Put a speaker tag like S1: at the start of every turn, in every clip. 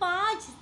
S1: 5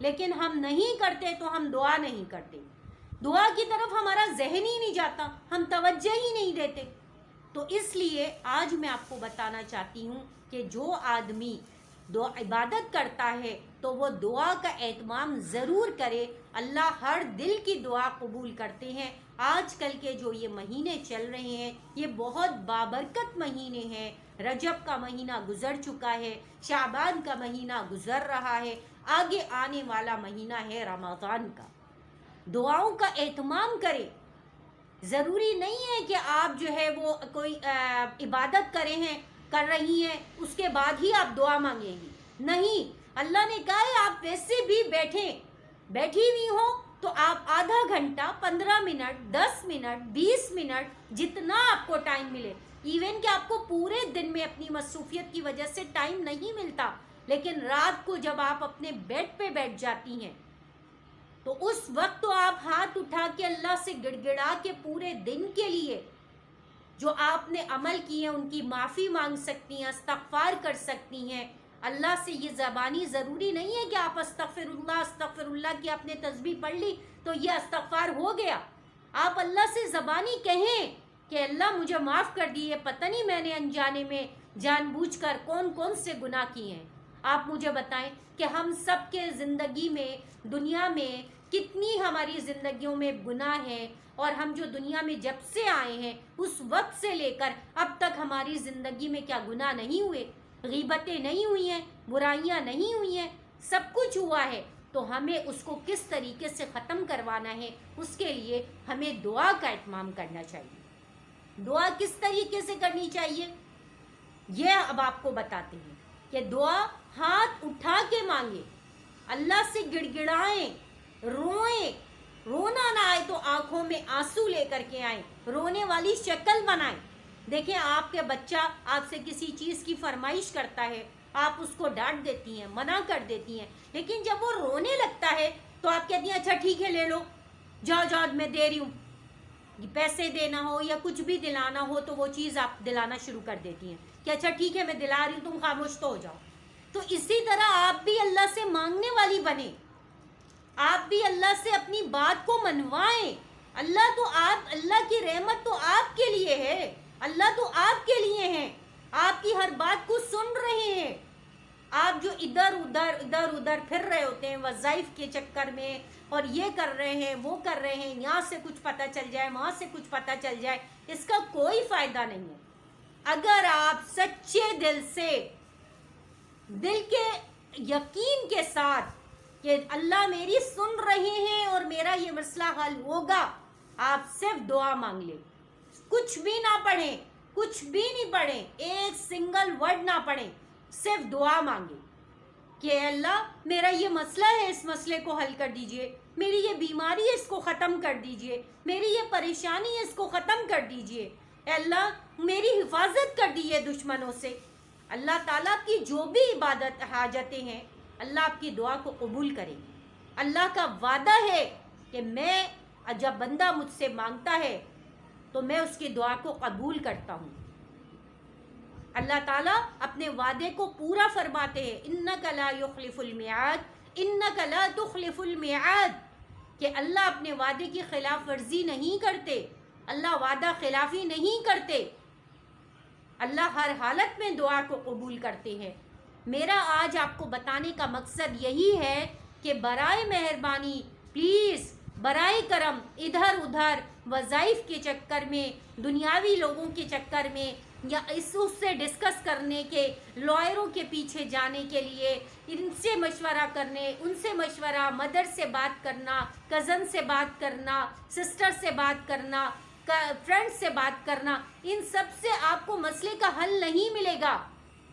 S1: لیکن ہم نہیں کرتے تو ہم دعا نہیں کرتے. دعا کی طرف ہمارا ذہن ہی نہیں جاتا, ہم توجہ ہی نہیں دیتے. تو اس لیے آج میں آپ کو بتانا چاہتی ہوں کہ جو آدمی عبادت کرتا ہے تو وہ دعا کا اہتمام ضرور کرے. اللہ ہر دل کی دعا قبول کرتے ہیں. آج کل کے جو یہ مہینے چل رہے ہیں یہ بہت بابرکت مہینے ہیں. رجب کا مہینہ گزر چکا ہے, شعبان کا مہینہ گزر رہا ہے, آگے آنے والا مہینہ ہے رمضان کا. دعاؤں کا اہتمام کریں. ضروری نہیں ہے کہ آپ جو ہے وہ کوئی عبادت کر رہی ہیں اس کے بعد ہی آپ دعا مانگیں گی. نہیں, اللہ نے کہا ہے آپ ویسے بھی بیٹھی ہوئی ہوں تو آپ آدھا گھنٹہ, 15 منٹ, 10 منٹ, 20 منٹ, جتنا آپ کو ٹائم ملے. ایون کہ آپ کو پورے دن میں اپنی مصروفیت کی وجہ سے ٹائم نہیں ملتا, لیکن رات کو جب آپ اپنے بیڈ پہ بیٹھ جاتی ہیں تو اس وقت تو آپ ہاتھ اٹھا کے اللہ سے گڑ گڑا کے پورے دن کے لیے جو آپ نے عمل کیے ہیں ان کی معافی مانگ سکتی ہیں, استغفار کر سکتی ہیں. اللہ سے یہ زبانی ضروری نہیں ہے کہ آپ استغفر اللہ کی آپ نے تسبیح پڑھ لی تو یہ استغفار ہو گیا. آپ اللہ سے زبانی کہیں کہ اللہ مجھے معاف کر دیے, پتہ نہیں میں نے انجانے میں جان بوجھ کر کون سے گناہ کیے ہیں. آپ مجھے بتائیں کہ ہم سب کے زندگی میں, دنیا میں کتنی ہماری زندگیوں میں گناہ ہیں, اور ہم جو دنیا میں جب سے آئے ہیں اس وقت سے لے کر اب تک ہماری زندگی میں کیا گناہ نہیں ہوئے, غیبتیں نہیں ہوئی ہیں, برائیاں نہیں ہوئی ہیں, سب کچھ ہوا ہے. تو ہمیں اس کو کس طریقے سے ختم کروانا ہے, اس کے لیے ہمیں دعا کا اہتمام کرنا چاہیے. دعا کس طریقے سے کرنی چاہیے یہ اب آپ کو بتاتے ہیں کہ دعا ہاتھ اٹھا کے مانگے, اللہ سے گڑ گڑائیں, روئیں. رونا نہ آئے تو آنکھوں میں آنسو لے کر کے آئیں, رونے والی شکل بنائیں. دیکھیں آپ کے بچہ آپ سے کسی چیز کی فرمائش کرتا ہے, آپ اس کو ڈانٹ دیتی ہیں, منع کر دیتی ہیں, لیکن جب وہ رونے لگتا ہے تو آپ کہتی ہیں اچھا ٹھیک ہے لے لو, جاؤ میں دے رہی ہوں. پیسے دینا ہو یا کچھ بھی دلانا ہو تو وہ چیز آپ دلانا شروع کر دیتی ہیں کہ اچھا ٹھیک ہے میں دلا رہی ہوں, تم خاموش تو ہو جاؤ. تو اسی طرح آپ بھی اللہ سے مانگنے والی بنیں, آپ بھی اللہ سے اپنی بات کو منوائیں. اللہ کی رحمت تو آپ کے لیے ہے, اللہ تو آپ کے لیے ہیں, آپ کی ہر بات کو سن رہے ہیں. آپ جو ادھر ادھر پھر رہے ہوتے ہیں وظائف کے چکر میں, اور یہ کر رہے ہیں وہ کر رہے ہیں, یہاں سے کچھ پتہ چل جائے وہاں سے کچھ پتہ چل جائے, اس کا کوئی فائدہ نہیں ہے. اگر آپ سچے دل سے, دل کے یقین کے ساتھ کہ اللہ میری سن رہے ہیں اور میرا یہ مسئلہ حل ہوگا, آپ صرف دعا مانگ لیں, کچھ بھی نہ پڑھیں, کچھ بھی نہیں پڑھیں, ایک سنگل ورڈ نہ پڑھیں, صرف دعا مانگیں کہ اللہ میرا یہ مسئلہ ہے, اس مسئلے کو حل کر دیجئے, میری یہ بیماری ہے اس کو ختم کر دیجئے, میری یہ پریشانی ہے اس کو ختم کر دیجئے, اے اللہ میری حفاظت کر دیجئے دشمنوں سے. اللہ تعالیٰ کی جو بھی عبادت حاجتیں ہیں اللہ آپ کی دعا کو قبول کرے. اللہ کا وعدہ ہے کہ میں جب بندہ مجھ سے مانگتا ہے تو میں اس کی دعا کو قبول کرتا ہوں. اللہ تعالیٰ اپنے وعدے کو پورا فرماتے ہیں, اِنَّكَ لَا يُخْلِفُ الْمِعَادِ اِنَّكَ لَا تُخْلِفُ الْمِعَادِ, کہ اللہ اپنے وعدے کی خلاف ورزی نہیں کرتے, اللہ وعدہ خلافی نہیں کرتے. اللہ ہر حالت میں دعا کو قبول کرتے ہیں. میرا آج آپ کو بتانے کا مقصد یہی ہے کہ برائے مہربانی پلیز, برائے کرم, ادھر ادھر وظائف کے چکر میں, دنیاوی لوگوں کے چکر میں, یا اس سے ڈسکس کرنے کے, لائروں کے پیچھے جانے کے لیے, ان سے مشورہ کرنے, ان سے مشورہ, مدر سے بات کرنا, کزن سے بات کرنا, سسٹر سے بات کرنا, فرینڈ سے بات کرنا, ان سب سے آپ کو مسئلے کا حل نہیں ملے گا.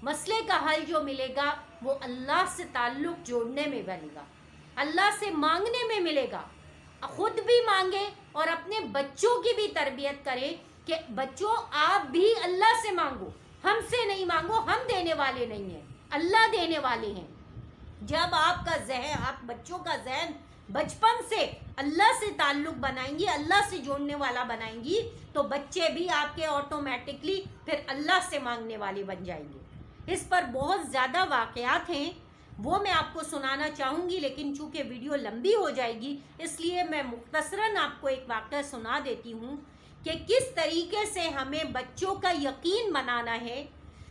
S1: مسئلے کا حل جو ملے گا وہ اللہ سے تعلق جوڑنے میں بنے گا, اللہ سے مانگنے میں ملے گا. خود بھی مانگیں اور اپنے بچوں کی بھی تربیت کریں کہ بچوں آپ بھی اللہ سے مانگو, ہم سے نہیں مانگو, ہم دینے والے نہیں ہیں, اللہ دینے والے ہیں. جب آپ کا ذہن, آپ بچوں کا ذہن بچپن سے اللہ سے تعلق بنائیں گی, اللہ سے جوڑنے والا بنائیں گی, تو بچے بھی آپ کے آٹومیٹکلی پھر اللہ سے مانگنے والے بن جائیں گے. اس پر بہت زیادہ واقعات ہیں, وہ میں آپ کو سنانا چاہوں گی، لیکن چونکہ ویڈیو لمبی ہو جائے گی اس لیے میں مختصراً آپ کو ایک واقعہ سنا دیتی ہوں کہ کس طریقے سے ہمیں بچوں کا یقین بنانا ہے۔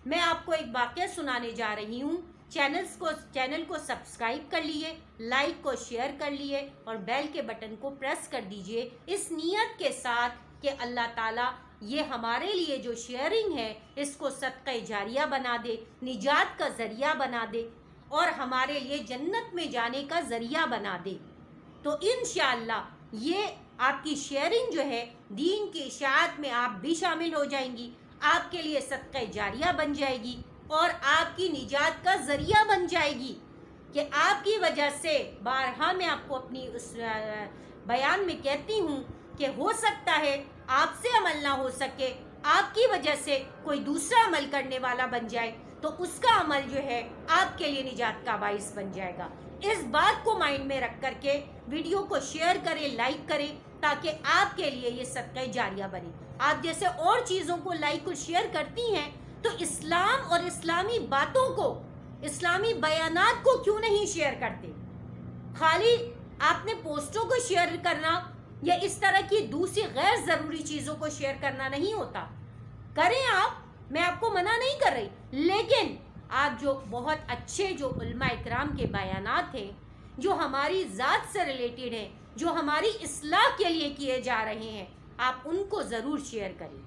S1: میں آپ کو ایک واقعہ سنانے جا رہی ہوں۔ چینل کو سبسکرائب کر لیے، لائک کو شیئر کر لیے اور بیل کے بٹن کو پریس کر دیجئے، اس نیت کے ساتھ کہ اللہ تعالیٰ یہ ہمارے لیے جو شیئرنگ ہے اس کو صدقہ جاریہ بنا دے، نجات کا ذریعہ بنا دے اور ہمارے لیے جنت میں جانے کا ذریعہ بنا دے۔ تو انشاءاللہ یہ آپ کی شیئرنگ جو ہے دین کی اشاعت میں آپ بھی شامل ہو جائیں گی، آپ کے لیے صدقہ جاریہ بن جائے گی اور آپ کی نجات کا ذریعہ بن جائے گی کہ آپ کی وجہ سے بارہا میں آپ کو اپنی اس بیان میں کہتی ہوں کہ ہو سکتا ہے آپ سے عمل نہ ہو سکے، آپ کی وجہ سے کوئی دوسرا عمل کرنے والا بن جائے تو اس کا عمل جو ہے آپ کے لیے نجات کا باعث بن جائے گا۔ اس بات کو مائنڈ میں رکھ کر کے ویڈیو کو شیئر کریں، لائک کریں تاکہ آپ کے لیے یہ صدقہ جاریہ بنے۔ آپ جیسے اور چیزوں کو لائک اور شیئر کرتی ہیں تو اسلام اور اسلامی باتوں کو، اسلامی بیانات کو کیوں نہیں شیئر کرتے؟ خالی آپ نے پوسٹوں کو شیئر کرنا یا اس طرح کی دوسری غیر ضروری چیزوں کو شیئر کرنا نہیں ہوتا۔ کریں آپ، میں آپ کو منع نہیں کر رہی، لیکن آپ جو بہت اچھے جو علماء اکرام کے بیانات ہیں جو ہماری ذات سے ریلیٹڈ ہیں، جو ہماری اصلاح کے لیے کیے جا رہے ہیں، آپ ان کو ضرور شیئر کریں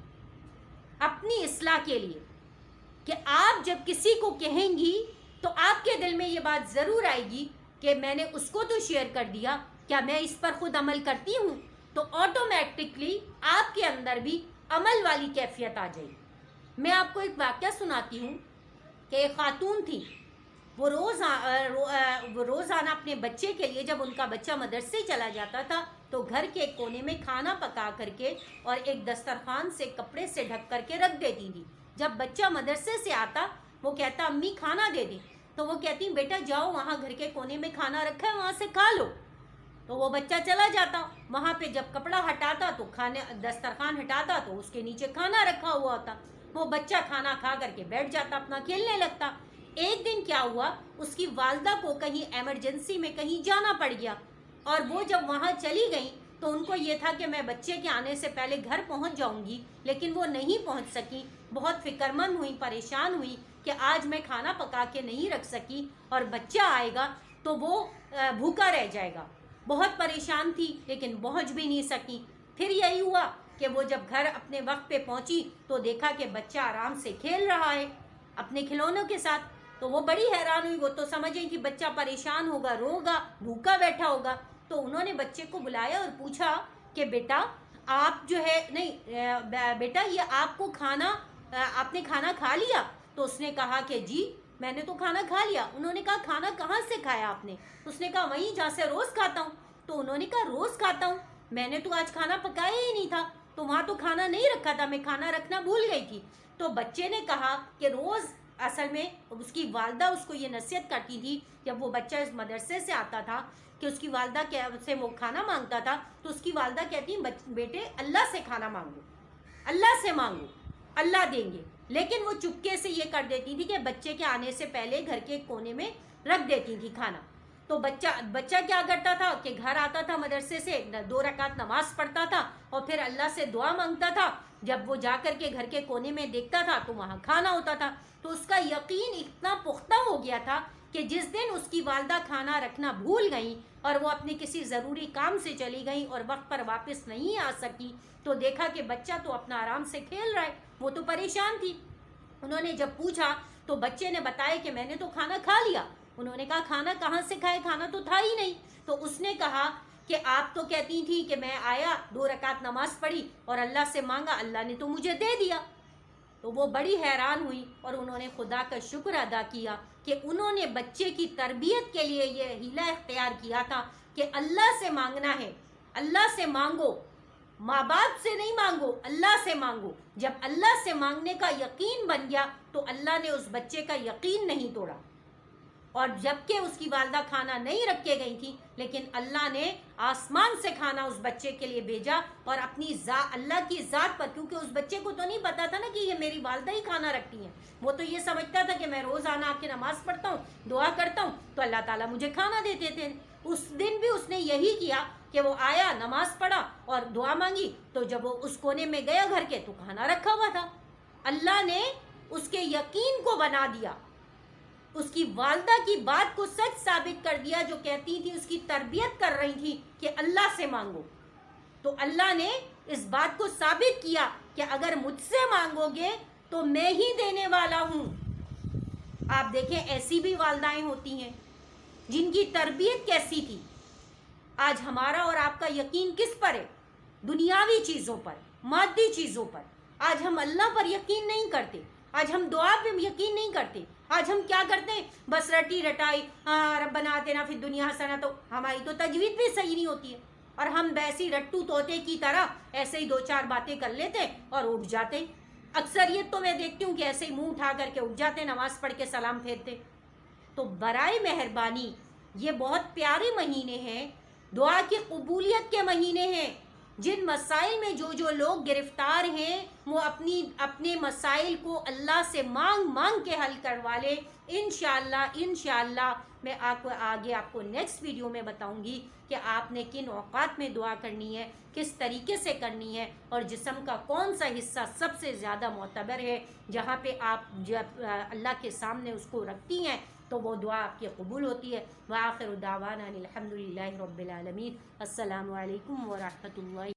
S1: اپنی اصلاح کے لیے، کہ آپ جب کسی کو کہیں گی تو آپ کے دل میں یہ بات ضرور آئے گی کہ میں نے اس کو تو شیئر کر دیا، کیا میں اس پر خود عمل کرتی ہوں؟ تو آٹومیٹکلی آپ کے اندر بھی عمل والی کیفیت آ جائے گی۔ میں آپ کو ایک واقعہ سناتی ہوں کہ ایک خاتون تھی، وہ روزانہ اپنے بچے کے لیے، جب ان کا بچہ مدرسے چلا جاتا تھا تو گھر کے ایک کونے میں کھانا پکا کر کے اور ایک دسترخوان سے کپڑے سے ڈھک کر کے رکھ دیتی تھی۔ جب بچہ مدرسے سے آتا وہ کہتا امی کھانا دے دیں، تو وہ کہتی بیٹا جاؤ وہاں گھر کے کونے میں کھانا رکھا ہے وہاں سے کھا لو۔ تو وہ بچہ چلا جاتا، وہاں پہ جب کپڑا ہٹاتا تو دسترخوان ہٹاتا تو اس کے نیچے کھانا رکھا ہوا ہوتا، وہ بچہ کھانا کھا کر کے بیٹھ جاتا، اپنا کھیلنے لگتا۔ ایک دن کیا ہوا، اس کی والدہ کو کہیں ایمرجنسی میں کہیں جانا پڑ گیا، اور وہ جب وہاں چلی گئیں تو ان کو یہ تھا کہ میں بچے کے آنے سے پہلے گھر پہنچ جاؤں گی، لیکن وہ نہیں پہنچ سکی، بہت فکر مند ہوئی، پریشان ہوئی کہ آج میں کھانا پکا کے نہیں رکھ سکی اور بچہ آئے گا تو وہ بھوکا رہ جائے گا۔ بہت پریشان تھی لیکن پہنچ بھی نہیں سکی۔ پھر یہی ہوا کہ وہ جب گھر اپنے وقت پہ پہنچی تو دیکھا کہ بچہ آرام سے کھیل رہا ہے اپنے کھلونوں کے ساتھ، تو وہ بڑی حیران ہوئی، وہ تو سمجھ گئی کہ بچہ پریشان ہوگا، روگا، بھوکا بیٹھا ہوگا۔ تو انہوں نے بچے کو بلایا اور پوچھا کہ بیٹا آپ جو ہے نہیں بیٹا یہ آپ کو آپ نے کھانا کھا لیا؟ تو اس نے کہا کہ جی میں نے تو کھانا کھا لیا۔ انہوں نے کہا کھانا کہاں سے کھایا آپ نے؟ اس نے کہا وہیں جہاں سے روز کھاتا ہوں۔ تو انہوں نے کہا روز کھاتا ہوں، میں نے تو آج کھانا پکایا ہی نہیں تھا، تو وہاں تو کھانا نہیں رکھا تھا، میں کھانا رکھنا بھول گئی تھی۔ تو بچے نے کہا کہ روز اصل میں اس کی والدہ اس کو یہ نصیحت کرتی تھی، جب وہ بچہ اس مدرسے سے آتا تھا کہ اس کی والدہ سے وہ کھانا مانگتا تھا تو اس کی والدہ کہتی بیٹے اللہ سے کھانا مانگو، اللہ سے مانگو، اللہ دیں گے۔ لیکن وہ چپکے سے یہ کر دیتی تھی کہ بچے کے آنے سے پہلے گھر کے کونے میں رکھ دیتی تھی کھانا۔ تو بچہ کیا کرتا تھا کہ گھر آتا تھا مدرسے سے، 2 رکعت نماز پڑھتا تھا اور پھر اللہ سے دعا مانگتا تھا۔ جب وہ جا کر کے گھر کے کونے میں دیکھتا تھا تو وہاں کھانا ہوتا تھا، تو اس کا یقین اتنا پختہ ہو گیا تھا کہ جس دن اس کی والدہ کھانا رکھنا بھول گئیں اور وہ اپنے کسی ضروری کام سے چلی گئیں اور وقت پر واپس نہیں آ سکی، تو دیکھا کہ بچہ تو اپنا آرام سے کھیل رہا ہے، وہ تو پریشان تھی۔ انہوں نے جب پوچھا تو بچے نے بتایا کہ میں نے تو کھانا کھا لیا۔ انہوں نے کہا کھانا کہاں سے کھائے، کھانا تو تھا ہی نہیں۔ تو اس نے کہا کہ آپ تو کہتی تھی کہ میں آیا 2 رکعت نماز پڑھی اور اللہ سے مانگا، اللہ نے تو مجھے دے دیا۔ تو وہ بڑی حیران ہوئی اور انہوں نے خدا کا شکر ادا کیا کہ انہوں نے بچے کی تربیت کے لیے یہ ہیلہ اختیار کیا تھا کہ اللہ سے مانگنا ہے، اللہ سے مانگو، ماں باپ سے نہیں مانگو، اللہ سے مانگو۔ جب اللہ سے مانگنے کا یقین بن گیا تو اللہ نے اس بچے کا یقین نہیں توڑا۔ اور جبکہ اس کی والدہ کھانا نہیں رکھ کے گئی تھی، لیکن اللہ نے آسمان سے کھانا اس بچے کے لیے بھیجا، اور اپنی اللہ کی ذات پر، کیونکہ اس بچے کو تو نہیں پتا تھا نا کہ یہ میری والدہ ہی کھانا رکھتی ہیں، وہ تو یہ سمجھتا تھا کہ میں روزانہ آ کے نماز پڑھتا ہوں، دعا کرتا ہوں تو اللہ تعالیٰ مجھے کھانا دیتے تھے۔ اس دن بھی اس نے یہی کیا کہ وہ آیا، نماز پڑھا اور دعا مانگی، تو جب وہ اس کونے میں گیا گھر کے تو کھانا رکھا ہوا تھا۔ اللہ نے اس کے یقین کو بنا دیا، اس کی والدہ کی بات کو سچ ثابت کر دیا، جو کہتی تھی، اس کی تربیت کر رہی تھی کہ اللہ سے مانگو، تو اللہ نے اس بات کو ثابت کیا کہ اگر مجھ سے مانگو گے تو میں ہی دینے والا ہوں۔ آپ دیکھیں ایسی بھی والدائیں ہوتی ہیں جن کی تربیت کیسی تھی۔ آج ہمارا اور آپ کا یقین کس پر ہے؟ دنیاوی چیزوں پر، مادی چیزوں پر۔ آج ہم اللہ پر یقین نہیں کرتے، آج ہم دعا پہ یقین نہیں کرتے، آج ہم کیا کرتے ہیں؟ بس رٹی رٹائی، ربنا آتنا فی الدنیا حسنہ، تو ہماری تو تجوید بھی صحیح نہیں ہوتی ہے، اور ہم ویسی رٹو طوطے کی طرح ایسے ہی دو چار باتیں کر لیتے اور اٹھ جاتے۔ اکثریت تو میں دیکھتی ہوں کہ ایسے ہی منہ اٹھا کر کے اٹھ جاتے، نماز پڑھ کے سلام پھیرتے۔ تو برائے مہربانی یہ بہت پیارے مہینے ہیں، دعا کی قبولیت کے مہینے ہیں۔ جن مسائل میں جو لوگ گرفتار ہیں وہ اپنے مسائل کو اللہ سے مانگ کے حل کروا لے۔ انشاءاللہ میں آگے آپ کو نیکسٹ ویڈیو میں بتاؤں گی کہ آپ نے کن اوقات میں دعا کرنی ہے، کس طریقے سے کرنی ہے، اور جسم کا کون سا حصہ سب سے زیادہ معتبر ہے، جہاں پہ آپ جب اللہ کے سامنے اس کو رکھتی ہیں تو وہ دعا آپ کی قبول ہوتی ہے۔ وآخر دعوانا الحمدللہ رب العالمین۔ السلام علیکم ورحمۃ اللہ۔